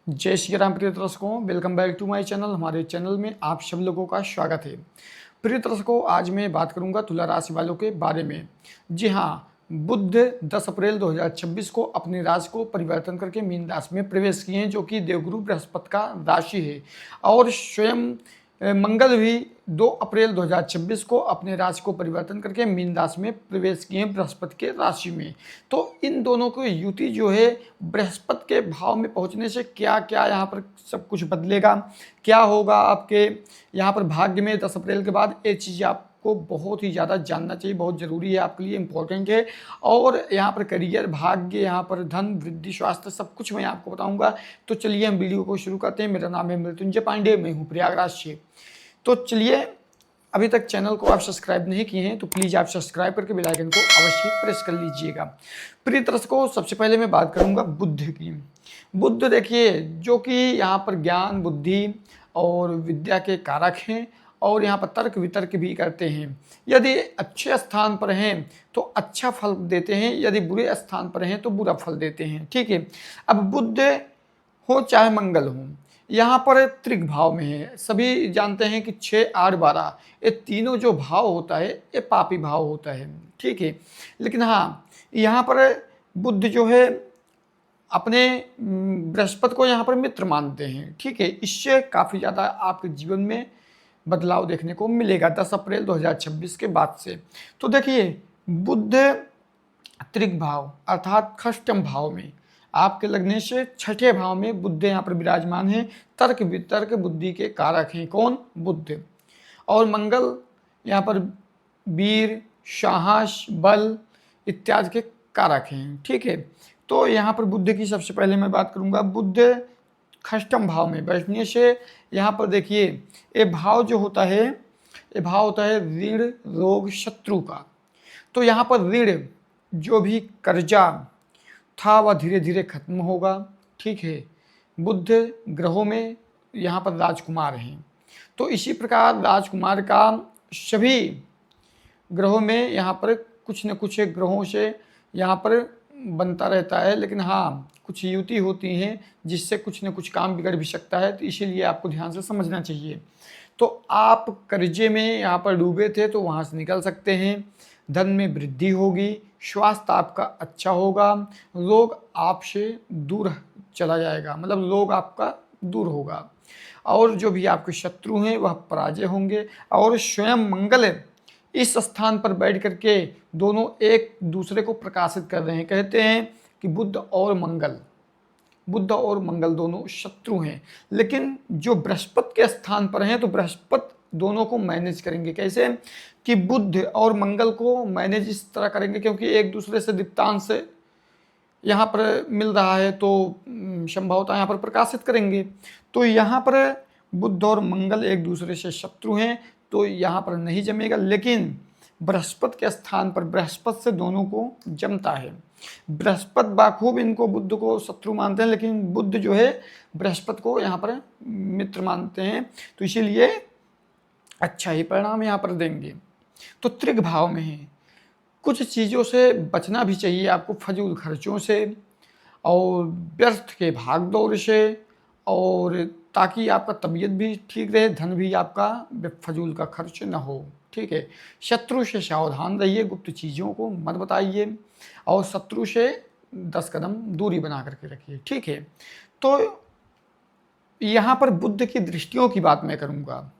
जय श्री राम प्रिय दर्शकों, welcome back to my channel. हमारे चैनल में आप सब लोगों का स्वागत है। प्रिय दर्शकों, आज मैं बात करूंगा तुला राशि वालों के बारे में। जी हाँ, बुध 10 अप्रैल 2026 को अपने राशि को परिवर्तन करके मीन राशि में प्रवेश किए हैं, जो कि देवगुरु बृहस्पति का राशि है। और स्वयं मंगल भी 2 अप्रैल 2026 को अपने राशि को परिवर्तन करके मीन राशि में प्रवेश किए हैं, बृहस्पति के राशि में। तो इन दोनों की युति जो है, बृहस्पति के भाव में पहुंचने से क्या क्या यहाँ पर सब कुछ बदलेगा, क्या होगा आपके यहाँ पर भाग्य में 10 अप्रैल के बाद, ये चीज़ आपको बहुत ही ज़्यादा जानना चाहिए, बहुत ज़रूरी है, आपके लिए इम्पोर्टेंट है। और यहाँ पर करियर, भाग्य, यहाँ पर धन वृद्धि, स्वास्थ्य, सब कुछ मैं आपको बताऊंगा। तो चलिए हम वीडियो को शुरू करते हैं। मेरा नाम है मृत्युंजय पांडे, मैं हूँ प्रयागराज से। तो चलिए, अभी तक चैनल को आप सब्सक्राइब नहीं किए हैं तो प्लीज़ आप सब्सक्राइब करके बेल आइकन को अवश्य प्रेस कर लीजिएगा। प्रिय दर्शकों, सबसे पहले मैं बात करूंगा बुध की। बुध देखिए, जो कि यहाँ पर ज्ञान, बुद्धि और विद्या के कारक हैं, और यहाँ पर तर्क वितर्क भी करते हैं। यदि अच्छे स्थान पर हैं तो अच्छा फल देते हैं, यदि बुरे स्थान पर हैं तो बुरा फल देते हैं। ठीक है, अब बुध हो चाहे मंगल हो, यहाँ पर त्रिक भाव में है। सभी जानते हैं कि 6, 8, 12 ये तीनों जो भाव होता है ये पापी भाव होता है। ठीक है, लेकिन हाँ, यहाँ पर बुध जो है अपने बृहस्पति को यहाँ पर मित्र मानते हैं। ठीक है, इससे काफ़ी ज़्यादा आपके जीवन में बदलाव देखने को मिलेगा 10 अप्रैल 2026 के बाद से। तो देखिए, बुध त्रिक भाव अर्थात खष्टम भाव में आपके लगने से छठे भाव में बुध यहाँ पर विराजमान है। तर्क वितर्क बुद्धि के कारक हैं। कौन? बुध। और मंगल यहाँ पर वीर, साहस, बल इत्यादि के कारक हैं। ठीक है, तो यहाँ पर बुध की सबसे पहले मैं बात करूँगा। बुध खष्टम भाव में बैठने से यहाँ पर देखिए, ये भाव जो होता है, ये भाव होता है ऋण, रोग, शत्रु का। तो यहाँ पर ऋण, जो भी कर्जा था, वह धीरे धीरे खत्म होगा। ठीक है, बुध ग्रहों में यहाँ पर राजकुमार हैं, तो इसी प्रकार राजकुमार का सभी ग्रहों में यहाँ पर कुछ न कुछ ग्रहों से यहाँ पर बनता रहता है। लेकिन हाँ, कुछ युति होती हैं जिससे कुछ न कुछ काम बिगड़ भी सकता है, तो इसीलिए आपको ध्यान से समझना चाहिए। तो आप कर्जे में यहाँ पर डूबे थे तो वहाँ से निकल सकते हैं। धन में वृद्धि होगी, स्वास्थ्य आपका अच्छा होगा, रोग आपसे दूर चला जाएगा, मतलब रोग आपका दूर होगा, और जो भी आपके शत्रु हैं वह पराजय होंगे। और स्वयं मंगल इस स्थान पर बैठ करके दोनों एक दूसरे को प्रकाशित कर रहे हैं। कहते हैं कि बुध और मंगल दोनों शत्रु हैं, लेकिन जो बृहस्पति के स्थान पर हैं तो बृहस्पति दोनों को मैनेज करेंगे। कैसे? कि बुध और मंगल को मैनेज इस तरह करेंगे, क्योंकि एक दूसरे से दीप्तांश यहाँ पर मिल रहा है, तो संभवतः यहाँ पर प्रकाशित करेंगे। तो यहाँ पर बुध और मंगल एक दूसरे से शत्रु हैं, तो यहाँ पर नहीं जमेगा। लेकिन बृहस्पति के स्थान पर बृहस्पति से दोनों को जमता है। बृहस्पति बाखूब इनको बुध को शत्रु मानते हैं, लेकिन बुध जो है बृहस्पति को यहाँ पर मित्र मानते हैं, तो इसीलिए अच्छा ही परिणाम यहाँ पर देंगे। तो त्रिक भाव में है, कुछ चीज़ों से बचना भी चाहिए आपको, फजूल खर्चों से और व्यर्थ के भाग दौड़ से, और ताकि आपका तबीयत भी ठीक रहे, धन भी आपका फजूल का खर्च न हो। ठीक है, शत्रु से सावधान रहिए, गुप्त चीज़ों को मत बताइए, और शत्रु से 10 कदम दूरी बना करके रखिए। ठीक है, तो यहाँ पर बुध की दृष्टियों की बात मैं करूँगा।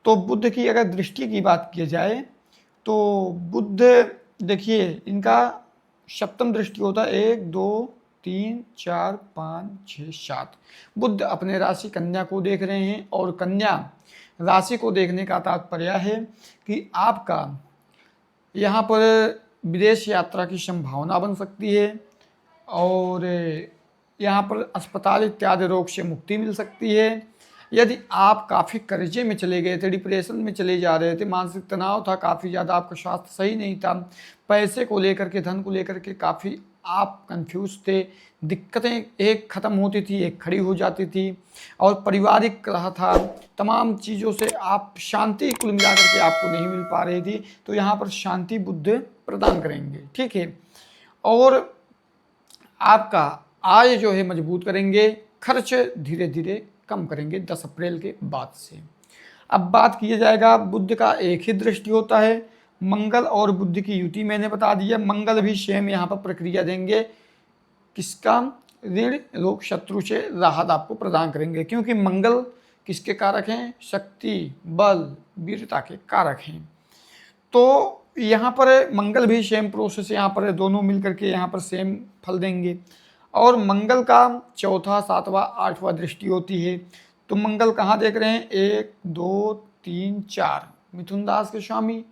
तो बुध की अगर दृष्टि की बात की जाए तो बुध देखिए, इनका सप्तम दृष्टि होता है 1, 2, 3, 4, 5, 6, 7। बुध अपने राशि कन्या को देख रहे हैं, और कन्या राशि को देखने का तात्पर्य है कि आपका यहाँ पर विदेश यात्रा की संभावना बन सकती है, और यहाँ पर अस्पताल इत्यादि रोग से मुक्ति मिल सकती है। यदि आप काफ़ी कर्जे में चले गए थे, डिप्रेशन में चले जा रहे थे, मानसिक तनाव था, काफ़ी ज़्यादा आपका स्वास्थ्य सही नहीं था, पैसे को लेकर के, धन को लेकर के काफ़ी आप कंफ्यूज थे, दिक्कतें एक ख़त्म होती थी, एक खड़ी हो जाती थी, और पारिवारिक कलह था, तमाम चीज़ों से आप शांति कुल मिला करके आपको नहीं मिल पा रही थी, तो यहाँ पर शांति बुध प्रदान करेंगे। ठीक है, और आपका आय जो है मजबूत करेंगे, खर्च धीरे धीरे कम करेंगे 10 अप्रैल के बाद से। अब बात किया जाएगा, बुध का एक ही दृष्टि होता है, मंगल और बुध की युति मैंने बता दिया। मंगल भी सेम यहाँ पर प्रक्रिया देंगे, किसका, ऋण रोग शत्रु से राहत आपको प्रदान करेंगे, क्योंकि मंगल किसके कारक हैं, शक्ति बल वीरता के कारक हैं। तो यहाँ पर मंगल भी सेम प्रोसेस यहाँ पर दोनों मिलकर के यहाँ पर सेम फल देंगे। और मंगल का चौथा, सातवां, आठवां दृष्टि होती है। तो मंगल कहाँ देख रहे हैं, 1 2 3 4 मिथुन राशि के स्वामी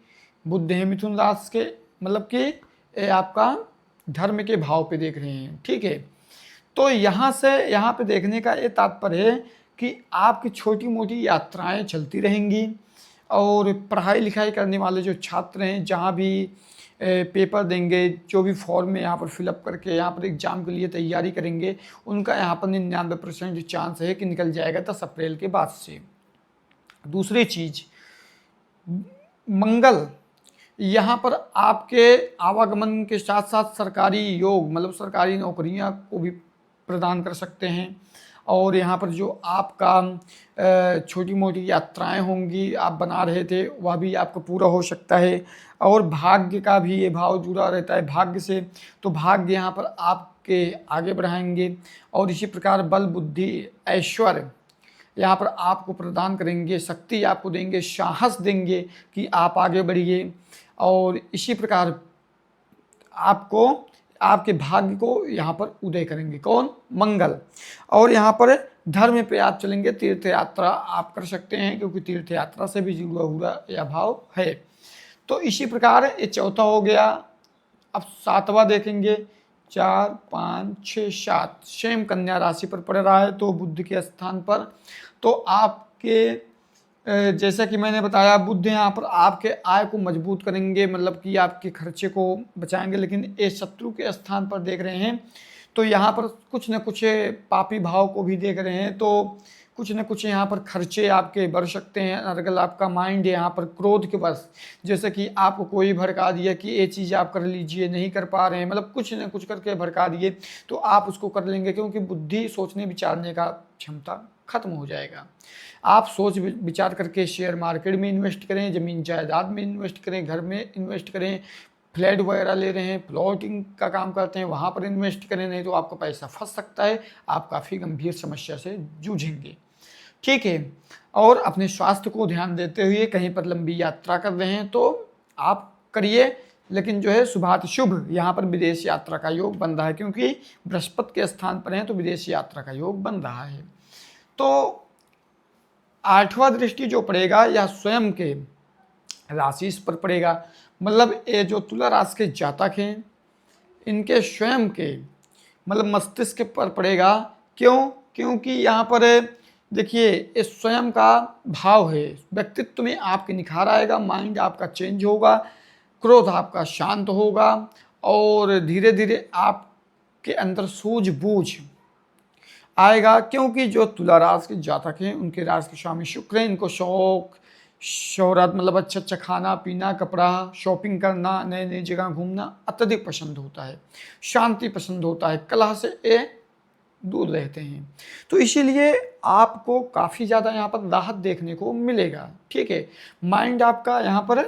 बुध है, मिथुन राशि के, मतलब कि ये आपका धर्म के भाव पे देख रहे हैं, ठीक है। तो यहाँ से यहाँ पे देखने का ये तात्पर्य है कि आपकी छोटी मोटी यात्राएं चलती रहेंगी, और पढ़ाई लिखाई करने वाले जो छात्र हैं, जहाँ भी पेपर देंगे, जो भी फॉर्म में यहाँ पर फिलअप करके यहाँ पर एग्ज़ाम के लिए तैयारी करेंगे, उनका यहाँ पर 99% चांस है कि निकल जाएगा 10 अप्रैल के बाद से। दूसरी चीज़, मंगल यहाँ पर आपके आवागमन के साथ साथ सरकारी योग, मतलब सरकारी नौकरियाँ को भी प्रदान कर सकते हैं। और यहाँ पर जो आपका छोटी मोटी यात्राएं होंगी, आप बना रहे थे, वह भी आपका पूरा हो सकता है। और भाग्य का भी ये भाव जुड़ा रहता है भाग्य से, तो भाग्य यहाँ पर आपके आगे बढ़ाएंगे। और इसी प्रकार बल बुद्धि ऐश्वर्य यहाँ पर आपको प्रदान करेंगे, शक्ति आपको देंगे, साहस देंगे कि आप आगे बढ़िए। और इसी प्रकार आपको, आपके भाग्य को यहाँ पर उदय करेंगे, कौन, मंगल। और यहाँ पर धर्म पे आप चलेंगे, तीर्थ यात्रा आप कर सकते हैं, क्योंकि तीर्थ यात्रा से भी जुड़ा हुआ यह भाव है। तो इसी प्रकार ये चौथा हो गया। अब सातवां देखेंगे, 4 5 6 7 सेम कन्या राशि पर पड़ रहा है, तो बुध के स्थान पर। तो आपके जैसा कि मैंने बताया, बुध यहाँ पर आपके आय को मजबूत करेंगे, मतलब कि आपके खर्चे को बचाएंगे। लेकिन ये शत्रु के स्थान पर देख रहे हैं, तो यहाँ पर कुछ न कुछ पापी भाव को भी देख रहे हैं, तो कुछ न कुछ यहाँ पर खर्चे आपके बढ़ सकते हैं। अगर आपका माइंड यहाँ पर क्रोध के बस, जैसे कि आपको कोई भड़का दिया कि ये चीज़ आप कर लीजिए, नहीं कर पा रहे हैं, मतलब कुछ न कुछ करके भड़का दिए, तो आप उसको कर लेंगे, क्योंकि बुद्धि, सोचने विचारने का क्षमता खत्म हो जाएगा। आप सोच विचार करके शेयर मार्केट में इन्वेस्ट करें, ज़मीन जायदाद में इन्वेस्ट करें, घर में इन्वेस्ट करें, फ्लैट वगैरह ले रहे हैं, प्लॉटिंग का काम करते हैं, वहाँ पर इन्वेस्ट करें, नहीं तो आपका पैसा फंस सकता है, आप काफ़ी गंभीर समस्या से जूझेंगे, ठीक है। और अपने स्वास्थ्य को ध्यान देते हुए, कहीं पर लंबी यात्रा कर रहे हैं तो आप करिए, लेकिन जो है शुभात शुभ यहाँ पर विदेश यात्रा का योग बन रहा है, क्योंकि बृहस्पति के स्थान पर हैं, तो विदेश यात्रा का योग बन रहा है। तो आठवां दृष्टि जो पड़ेगा यह स्वयं के राशि पर पड़ेगा, मतलब ये जो तुला राशि के जातक हैं, इनके स्वयं के, मतलब मस्तिष्क पर पड़ेगा। क्यों? क्योंकि यहाँ पर देखिए, ये स्वयं का भाव है, व्यक्तित्व में आपके निखार आएगा, माइंड आपका चेंज होगा, क्रोध आपका शांत होगा, और धीरे धीरे आपके अंदर सूझबूझ आएगा। क्योंकि जो तुला राशि के जातक हैं, उनके राशि के स्वामी शुक्र हैं, इनको शौक शोहरत, मतलब अच्छा अच्छा खाना पीना, कपड़ा, शॉपिंग करना, नए नई जगह घूमना अत्यधिक पसंद होता है, शांति पसंद होता है, कलह से ये दूर रहते हैं। तो इसीलिए आपको काफ़ी ज़्यादा यहाँ पर राहत देखने को मिलेगा, ठीक है। माइंड आपका यहाँ पर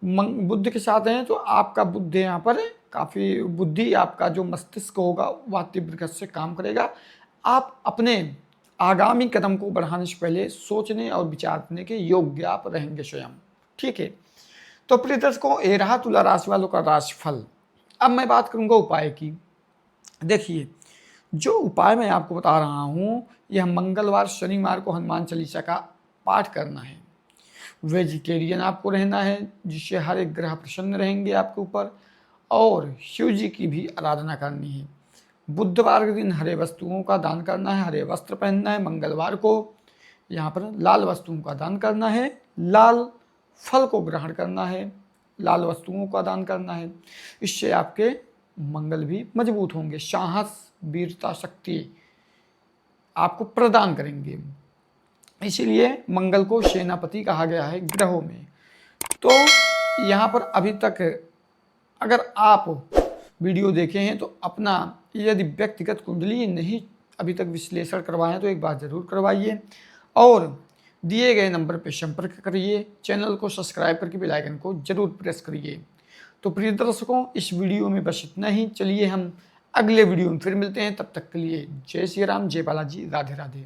बुद्ध के साथ है, तो आपका बुद्ध यहाँ पर काफ़ी, बुद्धि आपका जो मस्तिष्क होगा वह तीव्र गति से काम करेगा। आप अपने आगामी कदम को बढ़ाने से पहले सोचने और विचारने के योग्य आप रहेंगे स्वयं, ठीक है। तो प्रिय दर्शकों, ये रहा तुला राशि वालों का राशिफल। अब मैं बात करूंगा उपाय की। देखिए, जो उपाय मैं आपको बता रहा हूँ, यह मंगलवार शनिवार को हनुमान चालीसा का पाठ करना है। वेजिटेरियन आपको रहना है, जिससे हर एक ग्रह प्रसन्न रहेंगे आपके ऊपर, और शिव जी की भी आराधना करनी है। बुधवार के दिन हरे वस्तुओं का दान करना है, हरे वस्त्र पहनना है। मंगलवार को यहाँ पर लाल वस्तुओं का दान करना है, लाल फल को ग्रहण करना है, लाल वस्तुओं का दान करना है। इससे आपके मंगल भी मजबूत होंगे, साहस वीरता शक्ति आपको प्रदान करेंगे। इसीलिए मंगल को सेनापति कहा गया है ग्रहों में। तो यहाँ पर अभी तक अगर आप वीडियो देखे हैं, तो अपना यदि व्यक्तिगत कुंडली नहीं अभी तक विश्लेषण करवाए हैं तो एक बार ज़रूर करवाइए और दिए गए नंबर पर संपर्क करिए। चैनल को सब्सक्राइब करके बेल आइकन को जरूर प्रेस करिए। तो प्रिय दर्शकों, इस वीडियो में बस इतना ही। चलिए हम अगले वीडियो में फिर मिलते हैं, तब तक के लिए जय श्री राम, जय बालाजी, राधे राधे।